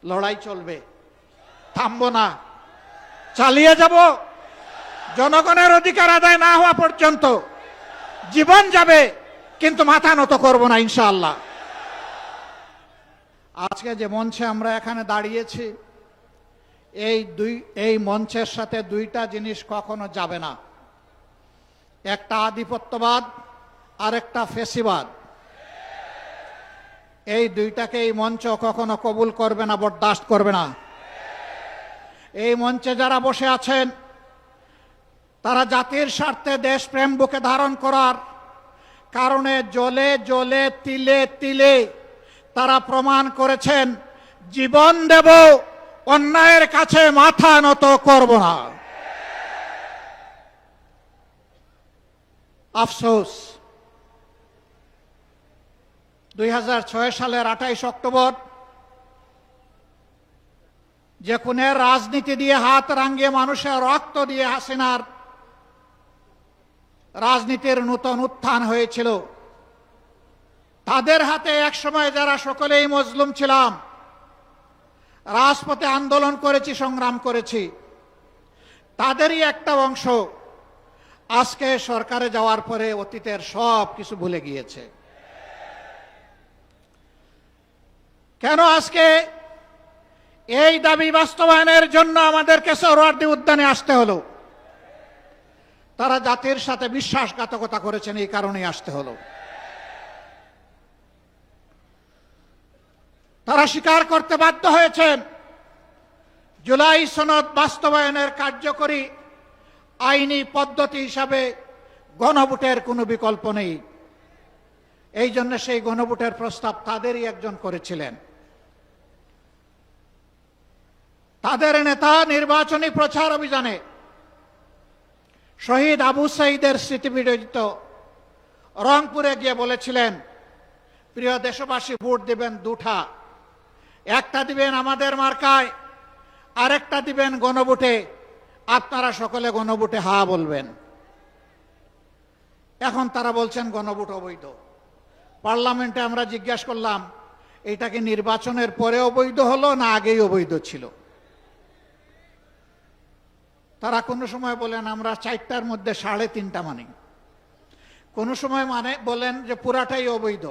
লড়াই চলবে, থামবো না, চালিয়ে যাব। জনগণের অধিকার আদায় না হওয়া পর্যন্ত জীবন যাবে, কিন্তু মাথা নত করব না ইনশাআল্লাহ। আজকে যে মঞ্চে আমরা এখানে দাঁড়িয়েছি, এই মঞ্চের সাথে দুইটা জিনিস কখনো যাবে না, একটা আধিপত্যবাদ আর একটা ফেসিবাদ। এই দুইটাকে এই মঞ্চ কখনো কবুল করবে না, বরদাস্ত করবে না। এই মঞ্চে যারা বসে আছেন তারা জাতির স্বার্থে দেশপ্রেম বুকে ধারণ করার কারণে জ্বলে জ্বলে তিলে তিলে তারা প্রমাণ করেছেন, জীবন দেব, অন্যায়ের কাছে মাথা নত করব না। আফসোস, 2006 সালের 28 অক্টোবর যে খুনের রাজনীতি দিয়ে হাত রাঙিয়ে মানুষের রক্ত দিয়ে হাসিনার রাজনীতির নূতন উত্থান হয়েছিল, তাদের হাতে একসময় যারা সকলেই মজলুম ছিলাম, রাজপথে আন্দোলন করেছি, সংগ্রাম করেছি, তাদেরই একটা অংশ আজকে সরকারে যাওয়ার পরে অতীতের সব কিছু ভুলে গিয়েছে। কেন আজকে এই দাবি বাস্তবায়নের জন্য আমাদেরকে সোহরাওয়ার্দী উদ্যানে আসতে হলো? তারা জাতির সাথে বিশ্বাসঘাতকতা করেছেন, এই কারণেই আসতে হলো। তারা স্বীকার করতে বাধ্য হয়েছেন, জুলাই সনদ বাস্তবায়নের কার্যকরী আইনি পদ্ধতি হিসাবে গণভোটের কোনো বিকল্প নেই। এই জন্য সেই গণভোটের প্রস্তাব তাদেরই একজন করেছিলেন। তাদের নেতা নির্বাচনী প্রচার অভিযানে শহীদ আবু সাঈদের স্মৃতিবিজড়িত রংপুরে গিয়ে বলেছিলেন, প্রিয় দেশবাসী, ভোট দিবেন দুটা, একটা দিবেন আমাদের মার্কায়, আরেকটা দিবেন গণভোটে। আপনারা সকলে গণভোটে হা বলবেন। এখন তারা বলছেন গণভোট অবৈধ। পার্লামেন্টে আমরা জিজ্ঞাসা করলাম, এটা কি নির্বাচনের পরে অবৈধ হলো না আগেই অবৈধ ছিল? তারা কোনো সময় বলেন আমরা 4টার মধ্যে 3.5টা মানি, কোনো সময় বলেন যে পুরাটাই অবৈধ।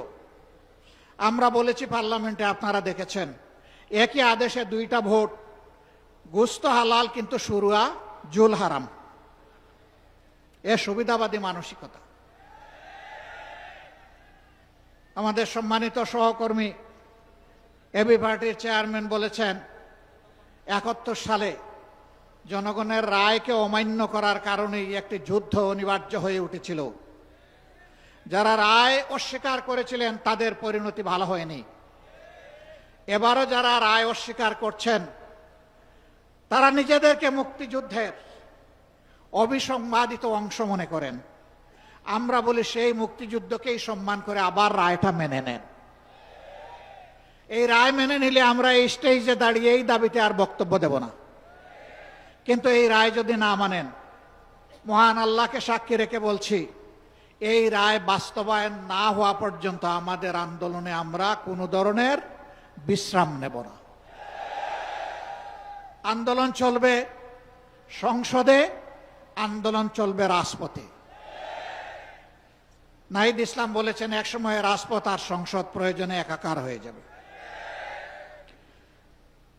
আমরা বলেছি পার্লামেন্টে, আপনারা দেখেছেন, একই আদেশে 2টা ভোট, গোস্ত হালাল কিন্তু শুরুয়া জুল হারাম। এ সুবিধাবাদী মানসিকতা। আমাদের সম্মানিত সহকর্মী এবি পার্টির চেয়ারম্যান বলেছেন, 71 সালে জনগণের রায়কে অমান্য করার কারণেই একটি যুদ্ধ অনিবার্য হয়ে উঠেছিল। যারা রায় অস্বীকার করেছিলেন তাদের পরিণতি ভালো হয়নি। এবারও যারা রায় অস্বীকার করছেন তারা নিজেদেরকে মুক্তিযুদ্ধের অবিসংবাদিত অংশ মনে করেন। আমরা বলি সেই মুক্তিযুদ্ধকেই সম্মান করে আবার রায়টা মেনে নেন। এই রায় মেনে নিলে আমরা এই স্টেজে দাঁড়িয়ে এই দাবিতে আর বক্তব্য দেব না। কিন্তু এই রায় যদি না মানেন, মহান আল্লাহকে সাক্ষী রেখে বলছি, এই রায় বাস্তবায়ন না হওয়া পর্যন্ত আমাদের আন্দোলনে আমরা কোনো ধরনের বিশ্রাম নেব না। আন্দোলন চলবে সংসদে, আন্দোলন চলবে রাজপথে। নাহিদ ইসলাম বলেছেন, একসময় রাজপথ আর সংসদ প্রয়োজনে একাকার হয়ে যাবে।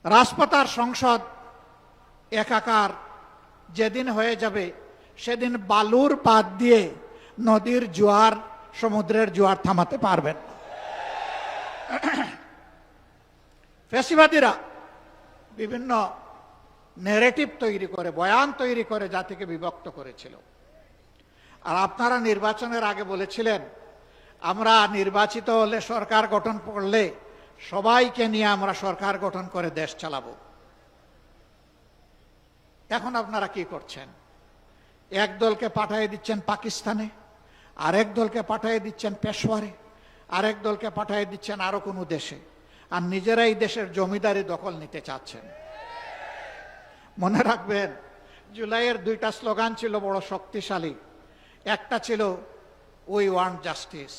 রাজপথ আর সংসদ একাকার যেদিন হয়ে যাবে, সেদিন বালুর পাত দিয়ে নদীর জোয়ার, সমুদ্রের জোয়ার থামাতে পারবেন। ফ্যাসিবাদীরা বিভিন্ন ন্যারেটিভ তৈরি করে, বয়ান তৈরি করে জাতিকে বিভক্ত করেছিল। আর আপনারা নির্বাচনের আগে বলেছিলেন, আমরা নির্বাচিত হলে, সরকার গঠন করলে সবাইকে নিয়ে আমরা সরকার গঠন করে দেশ চালাবো। এখন আপনারা কি করছেন? এক দলকে পাঠিয়ে দিচ্ছেন পাকিস্তানে, আরেক দলকে পাঠিয়ে দিচ্ছেন পেশোয়ারে, আরেক দলকে পাঠিয়ে দিচ্ছেন আরো কোনো দেশে, আর নিজেরাই দেশের জমিদারি দখল নিতে চাচ্ছেন। মনে রাখবেন, জুলাইয়ের 2টা স্লোগান ছিল বড় শক্তিশালী। একটা ছিল উই ওয়ান্ট জাস্টিস,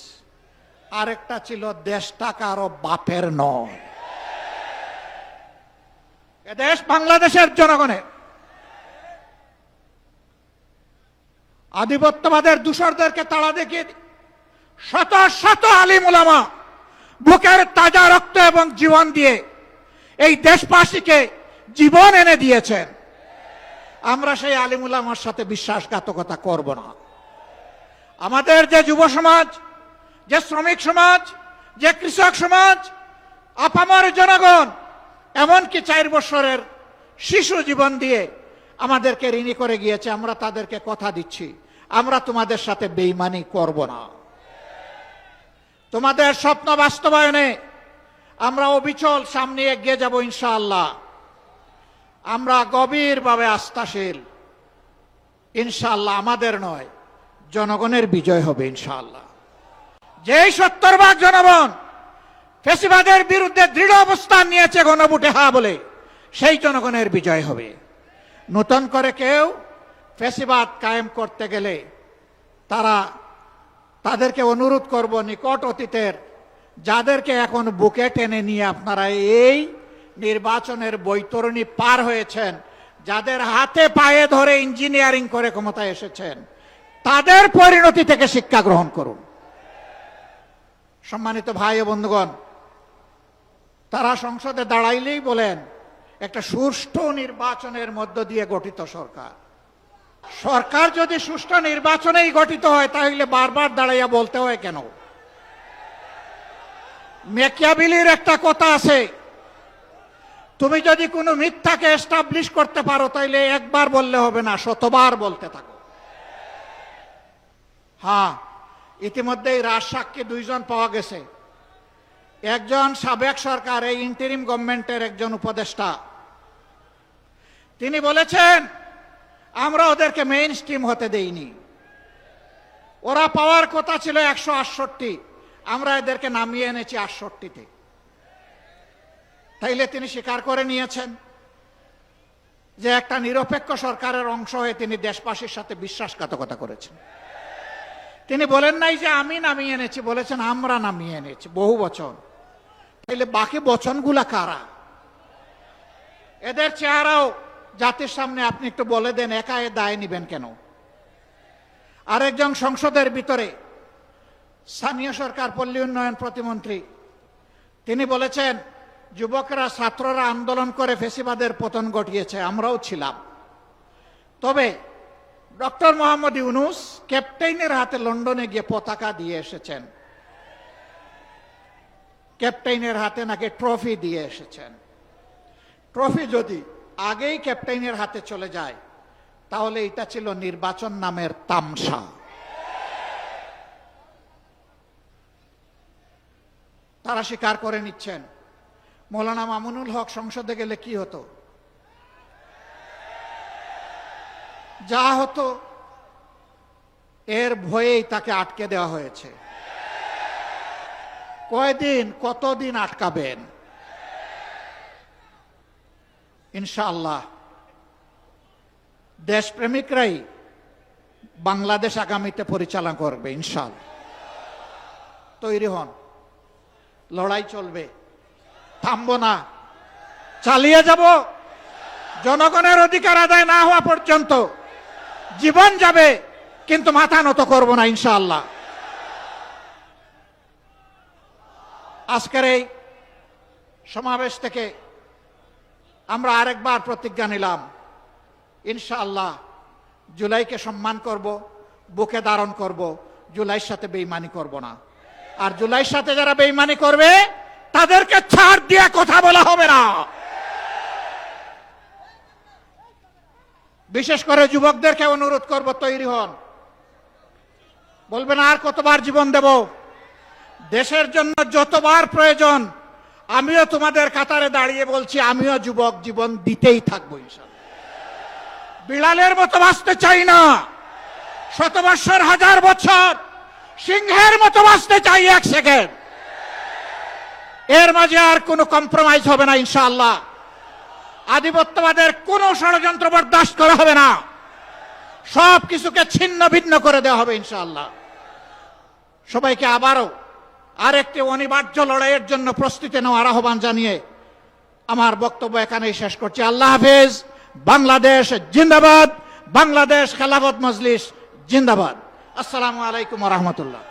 আরেকটা ছিল দেশটা কারো বাপের নয়। এদেশ বাংলাদেশের জনগণের। আধিপত্যবাদের দূষরদেরকে তাড়া দেখিয়ে শত শত আলিম উলামা বুকের তাজা রক্ত এবং জীবন দিয়ে এই দেশবাসীকে জীবন এনে দিয়েছেন। আমরা সেই আলিম উলামার সাথে বিশ্বাসঘাতকতা করব না। আমাদের যে যুব সমাজ, যে শ্রমিক সমাজ, যে কৃষক সমাজ, আপামর জনগণ, এমনকি 4 বছরের শিশু জীবন দিয়ে আমাদেরকে ঋণী করে গিয়েছে, আমরা তাদেরকে কথা দিচ্ছি আমরা তোমাদের সাথে বেঈমানি করব না। তোমাদের স্বপ্ন বাস্তবায়নে আমরা অবিচল সামনে এগিয়ে যাব ইনশাআল্লাহ। আমরা গভীরভাবে আস্থাশীল, ইনশাআল্লাহ আমাদের নয় জনগণের বিজয় হবে ইনশাআল্লাহ। যেই 70% জনগণ ফ্যাসিবাদের বিরুদ্ধে দৃঢ় অবস্থান নিয়েছে গণভোটে হ্যাঁ বলে, সেই জনগণের বিজয় হবে। নতুন করে কেউ ফ্যাসিবাদ কায়েম করতে গেলে তাদেরকে অনুরোধ করব, নিকট অতীতের যাদেরকে এখন বুকে টেনে নিয়ে আপনারা এই নির্বাচনের বৈতরণী পার হয়েছেন, যাদের হাতে পায়ে ধরে ইঞ্জিনিয়ারিং করে ক্ষমতায় এসেছেন, তাদের পরিণতি থেকে শিক্ষা গ্রহণ করুন। সম্মানিত ভাই ও বন্ধুগণ, তারা সংসদে দাঁড়াইলেই বলেন একটা সুষ্ঠু নির্বাচনের মধ্য দিয়ে গঠিত সরকার। সরকার যদি সুষ্ঠু নির্বাচনেই গঠিত হয় তাহলে বারবার দাঁড়াইয়া বলতে হয় কেন? মেকিয়াভেলির একটা কথা আছে, তুমি যদি কোনো মিথ্যাকে এস্টাবলিশ করতে পারো তাহলে একবার বললে হবে না, 100বার বলতে থাকো। হ্যাঁ, ইতিমধ্যেই রাজসাক্ষী 2 জন পাওয়া গেছে। একজন সাবেক সরকার, এই ইন্টারিম গভর্নমেন্টের একজন উপদেষ্টা, তিনি বলেছেন আমরা ওদেরকে মেইন স্ট্রিম হতে দেইনি, ওরা পাওয়ার কথা ছিল 168, আমরা এদেরকে নামিয়ে এনেছি 68-তে। তাইলে তিনি স্বীকার করে নিয়েছেন যে একটা নিরপেক্ষ সরকারের অংশ হয়ে তিনি দেশবাসীর সাথে বিশ্বাসঘাতকতা করেছেন। তিনি বলেন নাই যে আমি নামিয়ে এনেছি, বলেছেন আমরা নামিয়ে এনেছি, বহু বচন। তাইলে বাকি বচনগুলা কারা? এদের চেহারাও জাতির সামনে আপনি একটু বলে দেন, একা এ দায় নিবেন কেন? আরেকজন সংসদের ভিতরে স্থানীয় সরকার পল্লী উন্নয়ন প্রতিমন্ত্রী, তিনি বলেছেন যুবকরা ছাত্ররা আন্দোলন করে ফ্যাসিবাদের পতন ঘটিয়েছে, আমরাও ছিলাম। তবে ডক্টর মোহাম্মদ ইউনূস ক্যাপ্টেইনের হাতে লন্ডনে গিয়ে পতাকা দিয়ে এসেছেন, ক্যাপ্টেইনের হাতে নাকি ট্রফি দিয়ে এসেছেন। ট্রফি যদি আগেই ক্যাপ্টেইনের হাতে চলে যায় তাহলে এটা ছিল নির্বাচন নামের তামসা। তারা স্বীকার করে নিচ্ছেন মৌলানা মামুনুল হক সংসদে গেলে কি হতো? যা হতো এর ভয়েই তাকে আটকে দেওয়া হয়েছে। কয়দিন, কতদিন আটকাবেন? ইনশাআল্লাহ দেশপ্রেমিকরাই বাংলাদেশ আগামীতে পরিচালনা করবে ইনশাআল্লাহ। তৈরি হন, লড়াই চলবে, থামবো না, চালিয়ে যাব। জনগণের অধিকার আদায় না হওয়া পর্যন্ত জীবন যাবে, কিন্তু মাথা নত করব না ইনশাআল্লাহ। আজকের এই সমাবেশ থেকে আমরা আরেকবার প্রতিজ্ঞা নিলাম, ইনশাআল্লাহ জুলাইকে সম্মান করব, বুকে ধারণ করব, জুলাইয়ের সাথে বেঈমানি করব না। আর জুলাইয়ের সাথে যারা বেঈমানি করবে তাদেরকে ছাড় দিয়ে কথা বলা হবে না। বিশেষ করে যুবকদেরকে অনুরোধ করব, তৈরি হন। বলবেন আর কতবার জীবন দেব? দেশের জন্য যতবার প্রয়োজন আমিও তোমাদের কাতারে দাঁড়িয়ে বলছি, আমিও যুবক, জীবন দিতেই থাকবো ইনশাআল্লাহ। বিড়ালের মতো বাঁচতে চাই না, 100 বছর, 1000 বছর, সিংহের মতো বাঁচতে চাই 1 সেকেন্ড। এর মাঝে আর কোনো কম্প্রোমাইজ হবে না ইনশাআল্লাহ। আধিপত্যবাদের কোনো ষড়যন্ত্র বরদাস্ত করা হবে না, সব কিছুকে ছিন্ন ভিন্ন করে দেওয়া হবে ইনশাআল্লাহ। সবাইকে আবারও আরেকটি অনিবার্য লড়াইয়ের জন্য প্রস্তুতি নেওয়ার আহ্বান জানিয়ে আমার বক্তব্য এখানেই শেষ করছি। আল্লাহ হাফেজ। বাংলাদেশ জিন্দাবাদ। বাংলাদেশ খেলাফত মজলিস জিন্দাবাদ। আসসালামু আলাইকুম ওয়া রাহমাতুল্লাহ।